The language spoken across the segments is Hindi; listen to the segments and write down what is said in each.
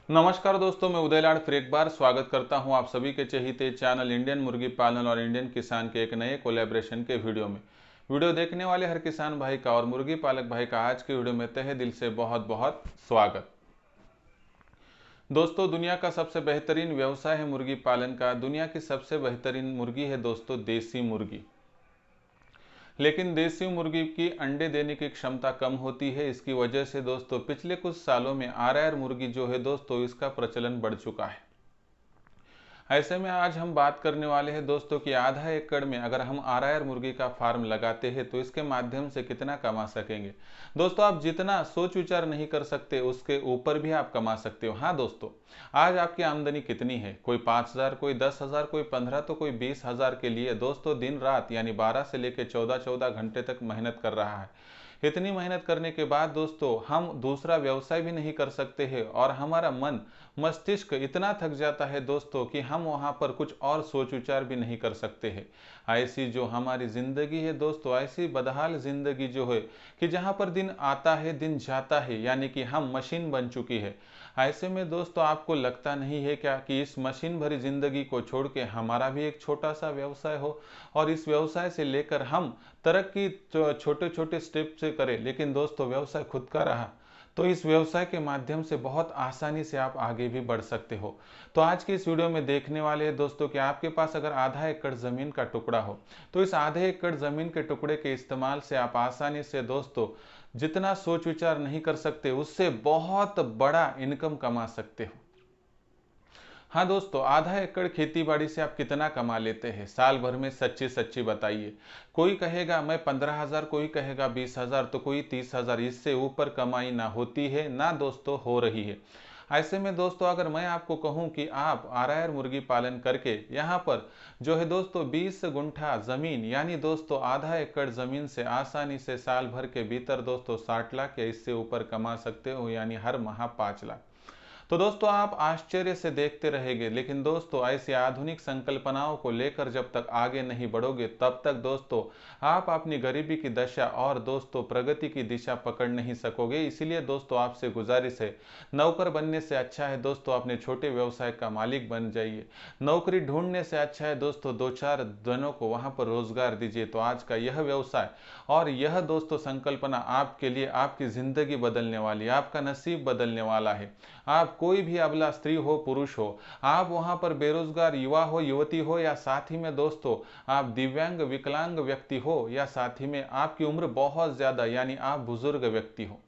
नमस्कार दोस्तों, मैं उदयलाल फिर एक बार स्वागत करता हूं आप सभी के चहेते चैनल इंडियन मुर्गी पालन और इंडियन किसान के एक नए कोलैबोरेशन के वीडियो में। वीडियो देखने वाले हर किसान भाई का और मुर्गी पालक भाई का आज के वीडियो में तहे दिल से बहुत बहुत स्वागत। दोस्तों, दुनिया का सबसे बेहतरीन व्यवसाय है मुर्गी पालन का। दुनिया की सबसे बेहतरीन मुर्गी है दोस्तों देसी मुर्गी। लेकिन देसी मुर्गी की अंडे देने की क्षमता कम होती है। इसकी वजह से दोस्तों पिछले कुछ सालों में आरआर मुर्गी जो है दोस्तों इसका प्रचलन बढ़ चुका है। ऐसे में आज हम बात करने वाले हैं दोस्तों कि आधा एकड़ में अगर हम आरआर मुर्गी का फार्म लगाते हैं तो इसके माध्यम से कितना कमा सकेंगे। दोस्तों, आप जितना सोच विचार नहीं कर सकते उसके ऊपर भी आप कमा सकते हो। हाँ दोस्तों, आज आपकी आमदनी कितनी है? कोई 5,000, कोई 10,000, कोई 15, तो कोई 20,000 के लिए दोस्तों दिन रात यानी 12 से लेकर 14-14 घंटे तक मेहनत कर रहा है। इतनी मेहनत करने के बाद दोस्तों हम दूसरा व्यवसाय भी नहीं कर सकते हैं और हमारा मन मस्तिष्क इतना थक जाता है दोस्तों कि हम वहां पर कुछ और सोच विचार भी नहीं कर सकते हैं। ऐसी जो हमारी जिंदगी है दोस्तों, ऐसी बदहाल जिंदगी जो है कि जहां पर दिन आता है दिन जाता है, यानी कि हम मशीन बन चुकी है। ऐसे में दोस्तों आपको लगता नहीं है क्या कि इस मशीन भरी जिंदगी को छोड़ के हमारा भी एक छोटा सा व्यवसाय हो और इस व्यवसाय से लेकर हम तरक्की छोटे छोटे स्टेप से करें, लेकिन दोस्तों व्यवसाय खुद का रहा तो इस व्यवसाय के माध्यम से बहुत आसानी से आप आगे भी बढ़ सकते हो। तो आज की इस वीडियो में देखने वाले हैं दोस्तों कि आपके पास अगर आधा एकड़ जमीन का टुकड़ा हो तो इस आधे एकड़ जमीन के टुकड़े के इस्तेमाल से आप आसानी से दोस्तों जितना सोच विचार नहीं कर सकते उससे बहुत बड़ा इनकम कमा सकते हो। हाँ दोस्तों, आधा एकड़ खेती बाड़ी से आप कितना कमा लेते हैं साल भर में? सच्ची सच्ची बताइए। कोई कहेगा मैं 15,000, कोई कहेगा 20,000, तो कोई 30,000। इससे ऊपर कमाई ना होती है ना दोस्तों हो रही है। ऐसे में दोस्तों अगर मैं आपको कहूं कि आप आरआर मुर्गी पालन करके यहाँ पर जो है दोस्तों 20 गुंठा जमीन यानी दोस्तों आधा एकड़ जमीन से आसानी से साल भर के भीतर दोस्तों 60 लाख या इससे ऊपर कमा सकते हो, यानी हर माह 5 लाख। तो दोस्तों आप आश्चर्य से देखते रहेंगे, लेकिन दोस्तों ऐसी आधुनिक संकल्पनाओं को लेकर जब तक आगे नहीं बढ़ोगे तब तक दोस्तों आप अपनी गरीबी की दशा और दोस्तों प्रगति की दिशा पकड़ नहीं सकोगे। इसीलिए दोस्तों आपसे गुजारिश है, नौकर बनने से अच्छा है दोस्तों अपने छोटे व्यवसाय का मालिक बन जाइए। नौकरी ढूंढने से अच्छा है दोस्तों 2-4 जनों को वहां पर रोजगार दीजिए। तो आज का यह व्यवसाय और यह दोस्तों संकल्पना आपके लिए आपकी जिंदगी बदलने वाली, आपका नसीब बदलने वाला है। आप कोई भी अबला स्त्री हो पुरुष हो, आप वहां पर बेरोजगार युवा हो युवती हो या साथ ही में दोस्तों आप दिव्यांग विकलांग व्यक्ति हो या साथ ही में आपकी उम्र बहुत ज्यादा यानी आप बुजुर्ग व्यक्ति हो,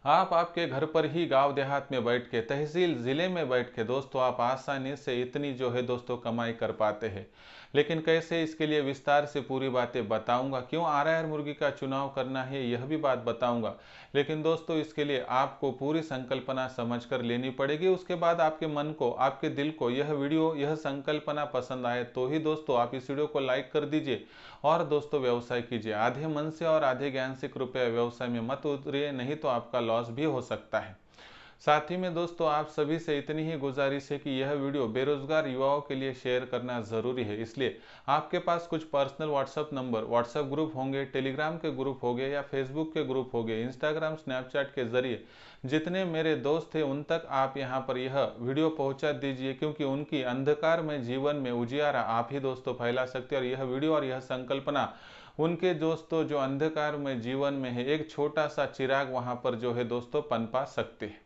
आप आपके घर पर ही गांव देहात में बैठ के तहसील जिले में बैठ के दोस्तों आप आसानी से इतनी जो है दोस्तों कमाई कर पाते हैं। लेकिन कैसे, इसके लिए विस्तार से पूरी बातें बताऊंगा। क्यों आरआर मुर्गी का चुनाव करना है यह भी बात बताऊंगा। लेकिन दोस्तों इसके लिए आपको पूरी संकल्पना समझकर लेनी पड़ेगी। उसके बाद आपके मन को आपके दिल को यह वीडियो यह संकल्पना पसंद आए तो ही दोस्तों आप इस वीडियो को लाइक कर दीजिए और दोस्तों व्यवसाय कीजिए। आधे मन से और आधे ज्ञान से कृपया व्यवसाय में मत उतरिए, नहीं तो आपका लॉस भी हो सकता है। साथ ही में दोस्तों आप सभी से इतनी ही गुजारिश है कि यह वीडियो बेरोजगार युवाओं के लिए शेयर करना जरूरी है। इसलिए आपके पास कुछ personal WhatsApp number, WhatsApp group होंगे, टेलीग्राम के ग्रुप होंगे या फेसबुक के ग्रुप होंगे, इंस्टाग्राम स्नैपचैट के जरिए जितने मेरे दोस्त हैं उन तक आप यहाँ पर यह वीडियो पहुँचा दीजिए, क्योंकि उनकी अंधकार में जीवन में उजियारा आप ही दोस्तों फैला सकते हैं। और यह वीडियो और यह संकल्पना उनके दोस्तों जो अंधकार में जीवन में है एक छोटा सा चिराग वहां पर जो है दोस्तों पनपा सकते हैं।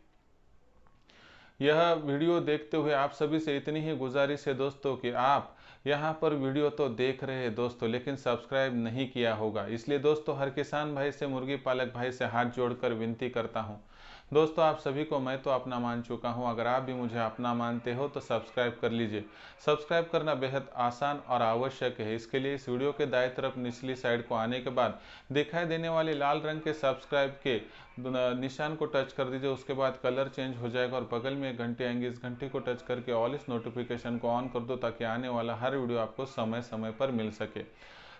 यह वीडियो देखते हुए आप सभी से इतनी ही गुजारिश है दोस्तों कि आप यहाँ पर वीडियो तो देख रहे हैं दोस्तों लेकिन सब्सक्राइब नहीं किया होगा। इसलिए दोस्तों हर किसान भाई से, मुर्गी पालक भाई से हाथ जोड़कर विनती करता हूँ दोस्तों, आप सभी को मैं तो अपना मान चुका हूं, अगर आप भी मुझे अपना मानते हो तो सब्सक्राइब कर लीजिए। सब्सक्राइब करना बेहद आसान और आवश्यक है। इसके लिए इस वीडियो के दाएं तरफ निचली साइड को आने के बाद दिखाई देने वाले लाल रंग के सब्सक्राइब के निशान को टच कर दीजिए। उसके बाद कलर चेंज हो जाएगा और बगल में एक घंटी आएंगी, इस घंटी को टच करके ऑल इस नोटिफिकेशन को ऑन कर दो ताकि आने वाला हर वीडियो आपको समय समय पर मिल सके।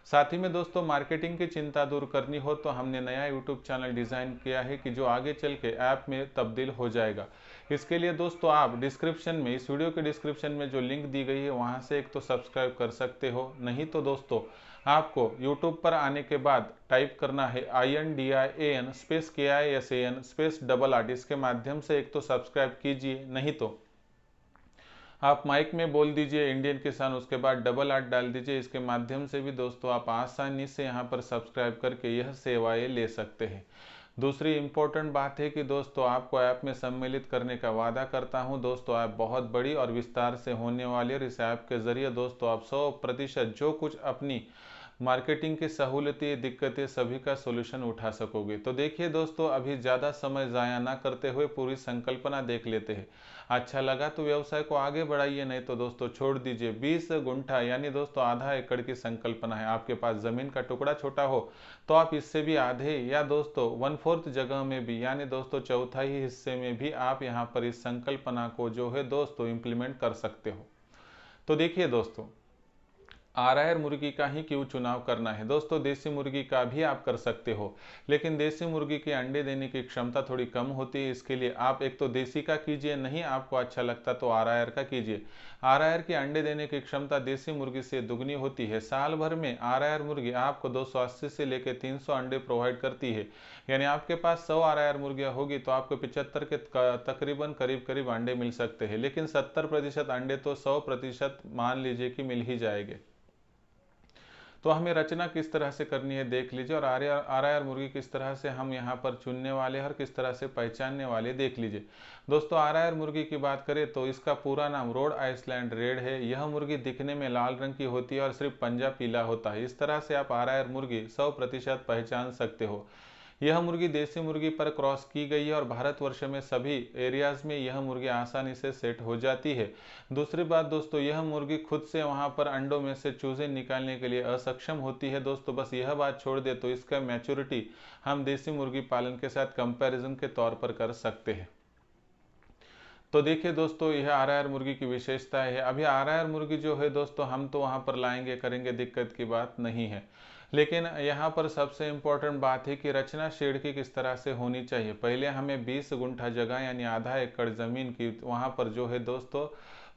साथ ही में दोस्तों मार्केटिंग की चिंता दूर करनी हो तो हमने नया यूट्यूब चैनल डिज़ाइन किया है कि जो आगे चल के ऐप में तब्दील हो जाएगा। इसके लिए दोस्तों आप डिस्क्रिप्शन में, इस वीडियो के डिस्क्रिप्शन में जो लिंक दी गई है वहाँ से एक तो सब्सक्राइब कर सकते हो, नहीं तो दोस्तों आपको यूट्यूब पर आने के बाद टाइप करना है INDIAN स्पेस KISAN स्पेस $8। इसके माध्यम से एक तो सब्सक्राइब कीजिए, नहीं तो आप माइक में बोल दीजिए इंडियन किसान, उसके बाद $8 डाल दीजिए। इसके माध्यम से भी दोस्तों आप आसानी से यहाँ पर सब्सक्राइब करके यह सेवाएं ले सकते हैं। दूसरी इम्पोर्टेंट बात है कि दोस्तों आपको ऐप में सम्मिलित करने का वादा करता हूं। दोस्तों ऐप बहुत बड़ी और विस्तार से होने वाली है और इस ऐप के जरिए दोस्तों आप 100% जो कुछ अपनी मार्केटिंग की सहूलियतें, दिक्कतें सभी का सोल्यूशन उठा सकोगे। तो देखिए दोस्तों, अभी ज़्यादा समय ज़ाया ना करते हुए पूरी संकल्पना देख लेते हैं। अच्छा लगा तो व्यवसाय को आगे बढ़ाइए, नहीं तो दोस्तों छोड़ दीजिए। 20 गुंठा यानी दोस्तों आधा एकड़ की संकल्पना है। आपके पास ज़मीन का टुकड़ा छोटा हो तो आप इससे भी आधे या दोस्तों 1/4 जगह में भी यानी दोस्तों चौथाई हिस्से में भी आप यहाँ पर इस संकल्पना को जो है दोस्तों इम्प्लीमेंट कर सकते हो। तो देखिए दोस्तों, आरआर मुर्गी का ही क्यों चुनाव करना है? दोस्तों देसी मुर्गी का भी आप कर सकते हो, लेकिन देसी मुर्गी के अंडे देने की क्षमता थोड़ी कम होती है। इसके लिए आप एक तो देसी का कीजिए, नहीं आपको अच्छा लगता तो आरआर का कीजिए। आरआर की अंडे देने की क्षमता देसी मुर्गी से दुगनी होती है। साल भर में आरआर मुर्गी आपको 280 से लेकर 300 अंडे प्रोवाइड करती है। यानी आपके पास 100 आरआर मुर्गियां होगी तो आपको 75 के तकरीबन करीब अंडे मिल सकते हैं, लेकिन 70% अंडे तो 100% मान लीजिए कि मिल ही जाएंगे। तो हमें रचना किस तरह से करनी है देख लीजिए, और आरआर मुर्गी किस तरह से हम यहाँ पर चुनने वाले हैं और किस तरह से पहचानने वाले देख लीजिए। दोस्तों आरआर मुर्गी की बात करें तो इसका पूरा नाम रोड आइसलैंड रेड है। यह मुर्गी दिखने में लाल रंग की होती है और सिर्फ पंजा पीला होता है। इस तरह से आप आरआर मुर्गी 100% पहचान सकते हो। यह मुर्गी देसी मुर्गी पर क्रॉस की गई है और भारतवर्ष में सभी एरियाज में यह मुर्गी आसानी से सेट हो जाती है। दूसरी बात दोस्तों, यह मुर्गी खुद से वहां पर अंडों में से चूजे निकालने के लिए असक्षम होती है। दोस्तों बस यह बात छोड़ दे तो इसका मैच्योरिटी हम देसी मुर्गी पालन के साथ कंपैरिजन के तौर पर कर सकते हैं। तो देखिए दोस्तों, यह आरआर मुर्गी की विशेषता है। अभी आरआर मुर्गी जो है दोस्तों हम तो वहां पर लाएंगे करेंगे, दिक्कत की बात नहीं है, लेकिन यहाँ पर सबसे इम्पोर्टेंट बात है कि रचना शेड की किस तरह से होनी चाहिए। पहले हमें 20 गुंठा जगह यानी आधा एकड़ जमीन की वहाँ पर जो है दोस्तों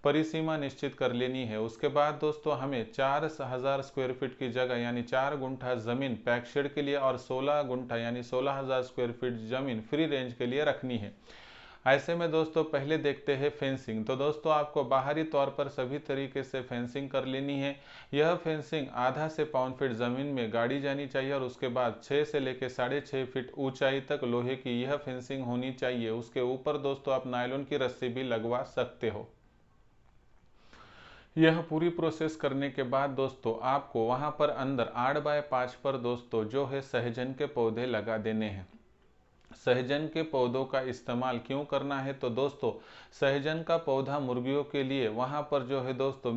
परिसीमा निश्चित कर लेनी है। उसके बाद दोस्तों हमें 4000 स्क्वायर फीट की जगह यानी 4 गुंठा जमीन पैक शेड के लिए और 16 गुंठा यानी 16000 स्क्वायर फीट जमीन फ्री रेंज के लिए रखनी है। ऐसे में दोस्तों पहले देखते हैं फेंसिंग। तो दोस्तों आपको बाहरी तौर पर सभी तरीके से फेंसिंग कर लेनी है। यह फेंसिंग आधा से पौन फीट जमीन में गाड़ी जानी चाहिए और उसके बाद 6 से लेकर 6.5 फीट ऊंचाई तक लोहे की यह फेंसिंग होनी चाहिए। उसके ऊपर दोस्तों आप नायलॉन की रस्सी भी लगवा सकते हो। यह पूरी प्रोसेस करने के बाद दोस्तों आपको वहां पर अंदर 8x5 पर दोस्तों जो है सहजन के पौधे लगा देने हैं। सहजन के पौधों का इस्तेमाल क्यों करना है? तो दोस्तों सहजन का पौधा मुर्गियों के लिए वहां पर जो है दोस्तों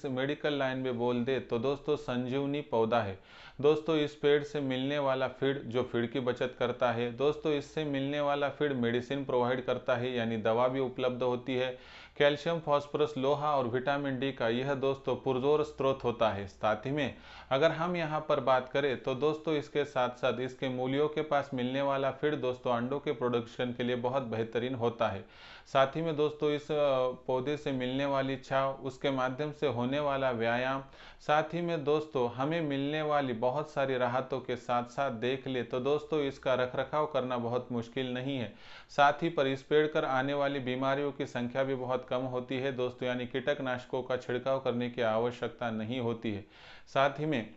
मेडिकल लाइन में बोल दे तो दोस्तों संजीवनी पौधा है। दोस्तों इस पेड़ से मिलने वाला फीड जो फीड की बचत करता है, दोस्तों इससे मिलने वाला फीड मेडिसिन प्रोवाइड करता है यानी दवा भी उपलब्ध होती है। कैल्शियम, फास्फोरस, लोहा और विटामिन डी का यह दोस्तों पुरजोर स्रोत होता है। साथ ही में अगर हम यहाँ पर बात करें तो दोस्तों इसके साथ साथ इसके मूलियों के पास मिलने वाला फीड दोस्तों अंडों के प्रोडक्शन के लिए बहुत बेहतरीन होता है। साथ ही में दोस्तों इस पौधे से मिलने वाली छांव, उसके माध्यम से होने वाला व्यायाम, साथ ही में दोस्तों हमें मिलने वाली बहुत सारी राहतों के साथ साथ देख ले तो दोस्तों इसका रखरखाव करना बहुत मुश्किल नहीं है। साथ ही पर इस पेड़ पर आने वाली बीमारियों की संख्या भी बहुत कम होती है दोस्तों, यानी कीटनाशकों का छिड़काव करने की आवश्यकता नहीं होती है। साथ ही में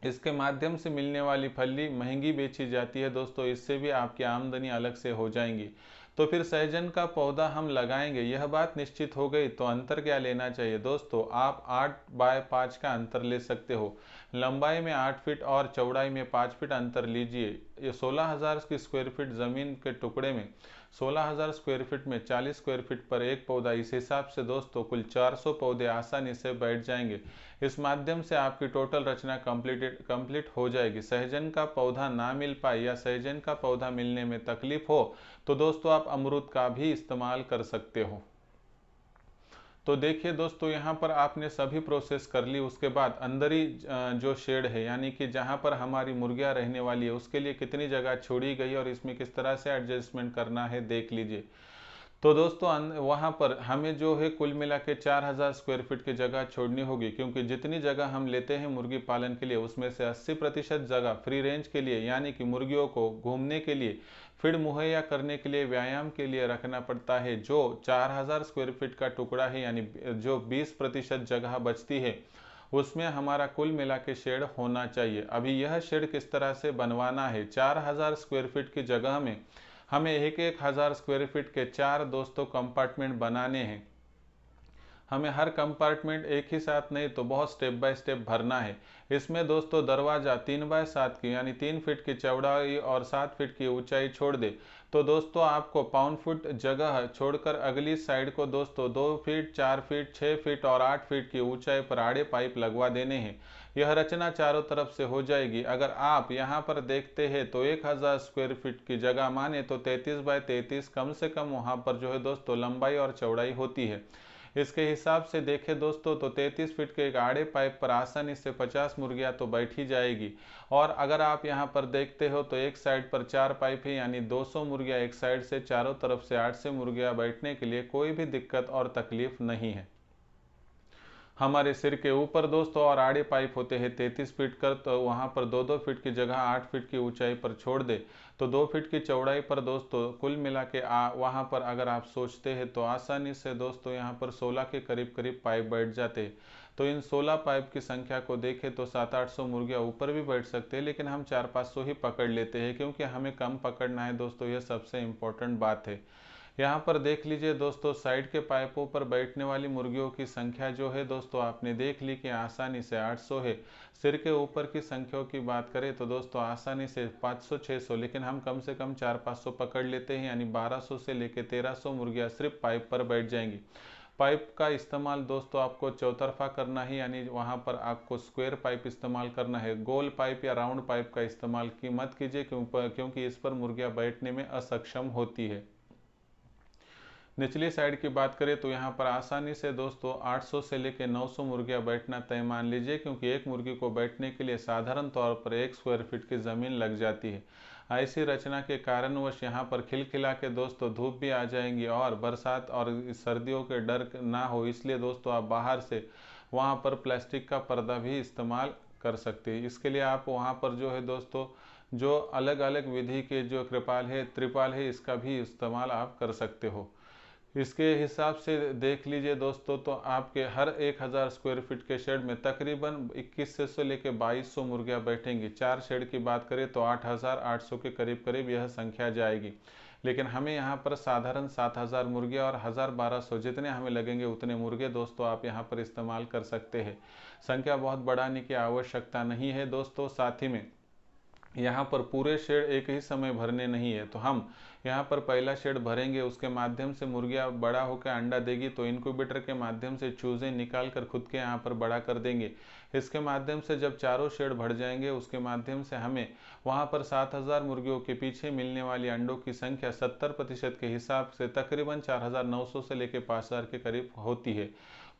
इसके माध्यम से मिलने वाली फली महंगी बेची जाती है दोस्तों, इससे भी आपकी आमदनी अलग से हो जाएंगी। तो फिर सहजन का पौधा हम लगाएंगे, यह बात निश्चित हो गई। तो अंतर क्या लेना चाहिए दोस्तों? आप 8x5 का अंतर ले सकते हो। लंबाई में 8 फीट और चौड़ाई में 5 फीट अंतर लीजिए। ये 16000 की स्क्वायर फीट जमीन के टुकड़े में 16000 स्क्वायर फीट में 40 स्क्वायर फीट पर एक पौधा, इस हिसाब से दोस्तों कुल 400 पौधे आसानी से बैठ जाएंगे। इस माध्यम से आपकी टोटल रचना कंप्लीट हो जाएगी। सहजन का पौधा ना मिल पाए या सहजन का पौधा मिलने में तकलीफ हो तो दोस्तों आप अमरूद का भी इस्तेमाल कर सकते हो। तो देखिए दोस्तों, यहाँ पर आपने सभी प्रोसेस कर ली, उसके बाद अंदरी जो शेड है यानी कि जहाँ पर हमारी मुर्गियाँ रहने वाली है उसके लिए कितनी जगह छोड़ी गई और इसमें किस तरह से एडजस्टमेंट करना है देख लीजिए। तो दोस्तों वहाँ पर हमें जो है कुल मिला के 4000 स्क्वायर फीट की जगह छोड़नी होगी, क्योंकि जितनी जगह हम लेते हैं मुर्गी पालन के लिए उसमें से 80% जगह फ्री रेंज के लिए यानी कि मुर्गियों को घूमने के लिए, फीड मुहैया करने के लिए, व्यायाम के लिए रखना पड़ता है। जो 4000 स्क्वायर फीट का टुकड़ा है यानी जो 20% जगह बचती है उसमें हमारा कुल मिला के शेड होना चाहिए। अभी यह शेड किस तरह से बनवाना है, 4000 स्क्वायर फीट की जगह में हमें एक 1000 स्क्वायर फीट के 4 दोस्तों कंपार्टमेंट बनाने हैं। हमें हर कंपार्टमेंट एक ही साथ नहीं तो बहुत स्टेप बाय स्टेप भरना है। इसमें दोस्तों दरवाज़ा 3x7 की यानी 3 फीट की चौड़ाई और 7 फीट की ऊंचाई छोड़ दे तो दोस्तों आपको पाउंड फुट जगह छोड़कर अगली साइड को दोस्तों 2 फीट, 4 फीट, 6 फीट और 8 फीट की ऊंचाई पर आड़े पाइप लगवा देने हैं। यह रचना चारों तरफ से हो जाएगी। अगर आप यहाँ पर देखते हैं तो 1000 स्क्वायर फीट की जगह माने तो 33x33 कम से कम वहाँ पर जो है दोस्तों लंबाई और चौड़ाई होती है। इसके हिसाब से देखें दोस्तों तो 33 फीट के एक आड़े पाइप पर आसानी से 50 मुर्गियां तो बैठ ही जाएगी। और अगर आप यहां पर देखते हो तो एक साइड पर 4 पाइप है यानी 200 मुर्गियां एक साइड से, चारों तरफ से 8 से मुर्गियां बैठने के लिए कोई भी दिक्कत और तकलीफ नहीं है। हमारे सिर के ऊपर दोस्तों और आड़े पाइप होते हैं 33 फीट कर, तो वहाँ पर 2-2 फीट की जगह 8 फीट की ऊंचाई पर छोड़ दे तो 2 फीट की चौड़ाई पर दोस्तों कुल मिला के वहाँ पर अगर आप सोचते हैं तो आसानी से दोस्तों यहाँ पर 16 के करीब करीब पाइप बैठ जाते। तो इन 16 पाइप की संख्या को देखें तो 700-800 मुर्गियाँ ऊपर भी बैठ सकते हैं, लेकिन हम 400-500 ही पकड़ लेते हैं क्योंकि हमें कम पकड़ना है दोस्तों, यह सबसे इम्पोर्टेंट बात है। यहाँ पर देख लीजिए दोस्तों, साइड के पाइपों पर बैठने वाली मुर्गियों की संख्या जो है दोस्तों आपने देख ली कि आसानी से 800 है। सिर के ऊपर की संख्याओं की बात करें तो दोस्तों आसानी से 500-600, लेकिन हम कम से कम 400-500 पकड़ लेते हैं यानी 1200 से लेकर 1300 मुर्गियाँ सिर्फ पाइप पर बैठ जाएंगी। पाइप का इस्तेमाल दोस्तों आपको चौतरफा करना है यानी वहाँ पर आपको स्क्वायर पाइप इस्तेमाल करना है। गोल पाइप या राउंड पाइप का इस्तेमाल की मत कीजिए क्योंकि इस पर मुर्गियाँ बैठने में असक्षम होती है। निचली साइड की बात करें तो यहाँ पर आसानी से दोस्तों 800 से लेकर 900 मुर्गियाँ बैठना तय मान लीजिए, क्योंकि एक मुर्गी को बैठने के लिए साधारण तौर पर 1 स्क्वायर फीट की ज़मीन लग जाती है। ऐसी रचना के कारणवश यहाँ पर खिलखिला के दोस्तों धूप भी आ जाएंगी और बरसात और सर्दियों के डर ना हो, इसलिए दोस्तों आप बाहर से वहाँ पर प्लास्टिक का पर्दा भी इस्तेमाल कर सकते हैं। इसके लिए आप वहाँ पर जो है दोस्तों जो अलग अलग विधि के जो त्रिपाल है इसका भी इस्तेमाल आप कर सकते हो। इसके हिसाब से देख लीजिए दोस्तों तो आपके हर 1000 स्क्वायर फीट के शेड में तकरीबन 2100 से लेकर 2200 मुर्गियाँ बैठेंगी। 4 शेड की बात करें तो 8800 के करीब करीब यह संख्या जाएगी, लेकिन हमें यहाँ पर साधारण 7000 मुर्गियाँ और 1200 जितने हमें लगेंगे उतने मुर्गे दोस्तों आप यहाँ पर इस्तेमाल कर सकते हैं। संख्या बहुत बढ़ाने की आवश्यकता नहीं है दोस्तों। साथ ही में यहाँ पर पूरे शेड एक ही समय भरने नहीं है, तो हम यहाँ पर पहला शेड भरेंगे, उसके माध्यम से मुर्गियाँ बड़ा होकर अंडा देगी तो इनक्यूबेटर के माध्यम से चूज़े निकाल कर खुद के यहाँ पर बड़ा कर देंगे। इसके माध्यम से जब चारों शेड भर जाएंगे उसके माध्यम से हमें वहाँ पर 7000 मुर्गियों के पीछे मिलने वाली अंडों की संख्या 70% के हिसाब से तकरीबन 4900 से लेकर 5000 के करीब होती है।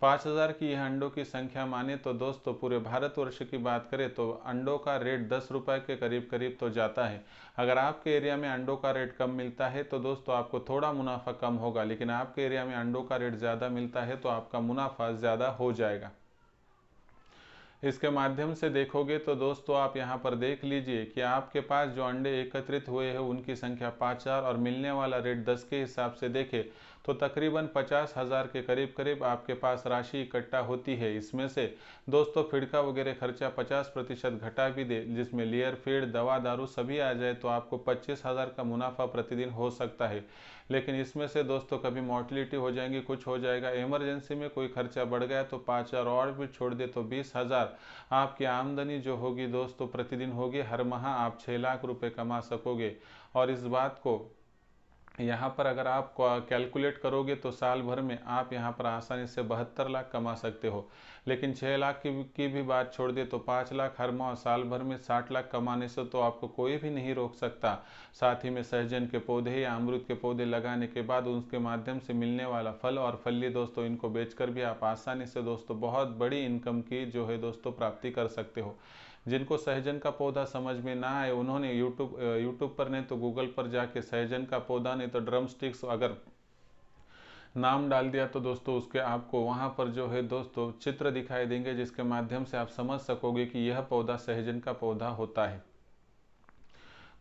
5000 की यह अंडों की संख्या माने तो दोस्तों पूरे भारतवर्ष की बात करें तो अंडों का रेट 10 रुपये के करीब करीब तो जाता है। अगर आपके एरिया में अंडों का रेट कम मिलता है तो दोस्तों आपको थोड़ा मुनाफा कम होगा, लेकिन आपके एरिया में अंडों का रेट ज़्यादा मिलता है तो आपका मुनाफा ज़्यादा हो जाएगा। इसके माध्यम से देखोगे तो दोस्तों आप यहाँ पर देख लीजिए कि आपके पास जो अंडे एकत्रित हुए हैं उनकी संख्या 5000 और मिलने वाला रेट 10 के हिसाब से देखें तो तकरीबन 50,000 के करीब करीब आपके पास राशि इकट्ठा होती है। इसमें से दोस्तों फिड़का वगैरह खर्चा 50% घटा भी दे, जिसमें लेयर फीड दवा दारू सभी आ जाए तो आपको 25,000 का मुनाफा प्रतिदिन हो सकता है। लेकिन इसमें से दोस्तों कभी मॉर्टिलिटी हो जाएंगी, कुछ हो जाएगा, इमरजेंसी में कोई खर्चा बढ़ गया तो 5000 और भी छोड़ दे तो 20,000 आपकी आमदनी जो होगी दोस्तों प्रतिदिन होगी। हर माह आप 6 लाख रुपए कमा सकोगे। और इस बात को यहाँ पर अगर आप कैलकुलेट करोगे तो साल भर में आप यहाँ पर आसानी से 72 लाख कमा सकते हो। लेकिन 6 लाख की भी बात छोड़ दे तो 5 लाख हर माह, साल भर में 60 लाख कमाने से तो आपको कोई भी नहीं रोक सकता। साथ ही में सहजन के पौधे या अमरूद के पौधे लगाने के बाद उसके माध्यम से मिलने वाला फल और फली दोस्तों, इनको बेचकर भी आप आसानी से दोस्तों बहुत बड़ी इनकम की जो है दोस्तों प्राप्ति कर सकते हो। जिनको सहजन का पौधा समझ में ना आए उन्होंने यूट्यूब पर नहीं तो गूगल पर जाके सहजन का पौधा नहीं तो ड्रम स्टिक्स अगर नाम डाल दिया तो दोस्तों उसके आपको वहां पर जो है दोस्तों चित्र दिखाई देंगे, जिसके माध्यम से आप समझ सकोगे कि यह पौधा सहजन का पौधा होता है।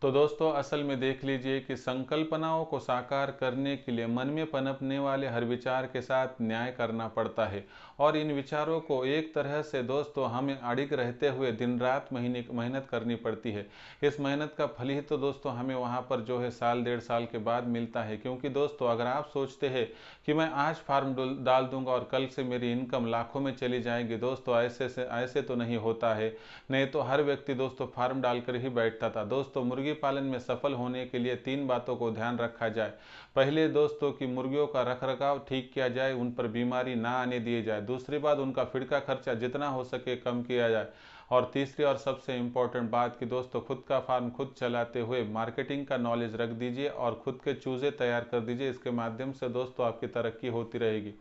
तो दोस्तों असल में देख लीजिए कि संकल्पनाओं को साकार करने के लिए मन में पनपने वाले हर विचार के साथ न्याय करना पड़ता है, और इन विचारों को एक तरह से दोस्तों हमें अड़िग रहते हुए दिन रात मेहनत करनी पड़ती है। इस मेहनत का फल ही तो दोस्तों हमें वहाँ पर जो है साल 1.5 साल के बाद मिलता है। क्योंकि दोस्तों अगर आप सोचते हैं कि मैं आज फार्म डाल दूंगा और कल से मेरी इनकम लाखों में चली जाएगी, दोस्तों ऐसे तो नहीं होता है। नहीं तो हर व्यक्ति दोस्तों फार्म डालकर ही बैठता था। दोस्तों मुर्गी पालन में सफल होने के लिए 3 बातों को ध्यान रखा जाए। पहले दोस्तों कि मुर्गियों का रखरखाव ठीक किया जाए, उन पर बीमारी ना आने दिए जाए। दूसरी बात, उनका फिड़का खर्चा जितना हो सके कम किया जाए। और तीसरी और सबसे इम्पोर्टेंट बात कि दोस्तों खुद का फार्म खुद चलाते हुए मार्केटिंग का नॉलेज रख दीजिए और खुद के चूजे तैयार कर दीजिए। इसके माध्यम से दोस्तों आपकी तरक्की होती रहेगी।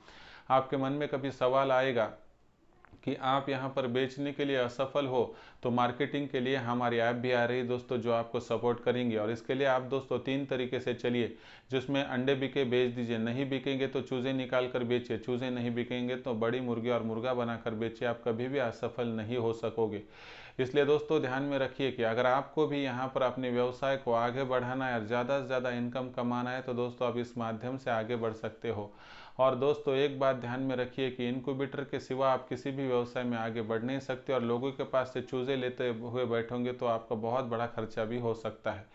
आपके मन में कभी सवाल आएगा कि आप यहाँ पर बेचने के लिए असफल हो तो मार्केटिंग के लिए हमारी ऐप भी आ रही है दोस्तों, जो आपको सपोर्ट करेंगी। और इसके लिए आप दोस्तों 3 तरीके से चलिए, जिसमें अंडे बिके बेच दीजिए, नहीं बिकेंगे तो चूजे निकाल कर बेचिए, चूजे नहीं बिकेंगे तो बड़ी मुर्गी और मुर्गा बनाकर बेचिए। आप कभी भी असफल नहीं हो सकोगे। इसलिए दोस्तों ध्यान में रखिए कि अगर आपको भी यहाँ पर अपने व्यवसाय को आगे बढ़ाना है और ज़्यादा से ज़्यादा इनकम कमाना है तो दोस्तों आप इस माध्यम से आगे बढ़ सकते हो। और दोस्तों एक बात ध्यान में रखिए कि इनक्यूबेटर के सिवा आप किसी भी व्यवसाय में आगे बढ़ नहीं सकते, और लोगों के पास से चूजे लेते हुए बैठोगे तो आपका बहुत बड़ा खर्चा भी हो सकता है।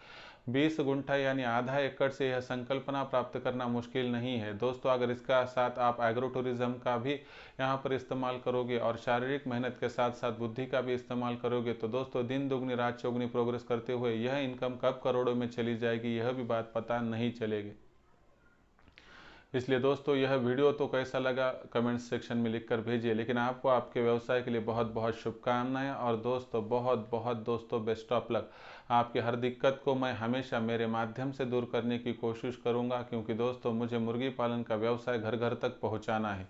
20 गुंठा यानी आधा एकड़ से यह संकल्पना प्राप्त करना मुश्किल नहीं है दोस्तों। अगर इसका साथ आप एग्रो टूरिज्म का भी यहाँ पर इस्तेमाल करोगे और शारीरिक मेहनत के साथ साथ बुद्धि का भी इस्तेमाल करोगे तो दोस्तों दिन दुगनी रात चौगुनी प्रोग्रेस करते हुए यह इनकम कब करोड़ों में चली जाएगी यह भी बात पता नहीं चलेगी। इसलिए दोस्तों यह वीडियो तो कैसा लगा कमेंट सेक्शन में लिखकर भेजिए। लेकिन आपको आपके व्यवसाय के लिए बहुत बहुत शुभकामनाएं, और दोस्तों बहुत बहुत दोस्तों बेस्ट ऑफ लक। आपकी हर दिक्कत को मैं हमेशा मेरे माध्यम से दूर करने की कोशिश करूंगा, क्योंकि दोस्तों मुझे मुर्गी पालन का व्यवसाय घर घर तक पहुंचाना है।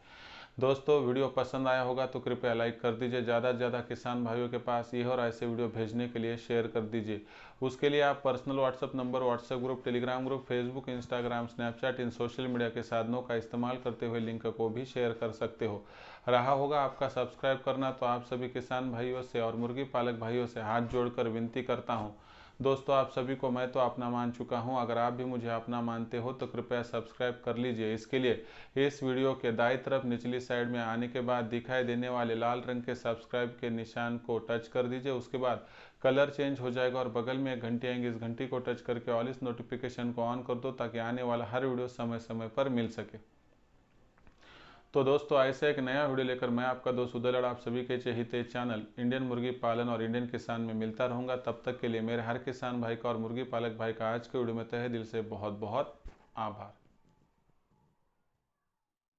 दोस्तों वीडियो पसंद आया होगा तो कृपया लाइक कर दीजिए, ज़्यादा से ज़्यादा किसान भाइयों के पास ये और ऐसे वीडियो भेजने के लिए शेयर कर दीजिए। उसके लिए आप personal WhatsApp number, WhatsApp group, Telegram group, Facebook, Instagram, Snapchat इन सोशल मीडिया के साधनों का इस्तेमाल करते हुए लिंक को भी शेयर कर सकते हो। रहा होगा आपका सब्सक्राइब करना, तो आप सभी किसान भाइयों से और मुर्गी पालक भाइयों से हाथ जोड़कर विनती करता हूँ। दोस्तों आप सभी को मैं तो अपना मान चुका हूं, अगर आप भी मुझे अपना मानते हो तो कृपया सब्सक्राइब कर लीजिए। इसके लिए इस वीडियो के दाईं तरफ निचली साइड में आने के बाद दिखाई देने वाले लाल रंग के सब्सक्राइब के निशान को टच कर दीजिए। उसके बाद कलर चेंज हो जाएगा और बगल में एक घंटी आएंगी, इस घंटी को टच करके ऑल इस नोटिफिकेशन को ऑन कर दो ताकि आने वाला हर वीडियो समय समय पर मिल सके। तो दोस्तों ऐसे एक नया वीडियो लेकर मैं आपका दोस्त उदयलड़ आप सभी के चहेते चैनल इंडियन मुर्गी पालन और इंडियन किसान में मिलता रहूंगा। तब तक के लिए मेरे हर किसान भाई का और मुर्गी पालक भाई का आज के वीडियो में तहे दिल से बहुत बहुत आभार।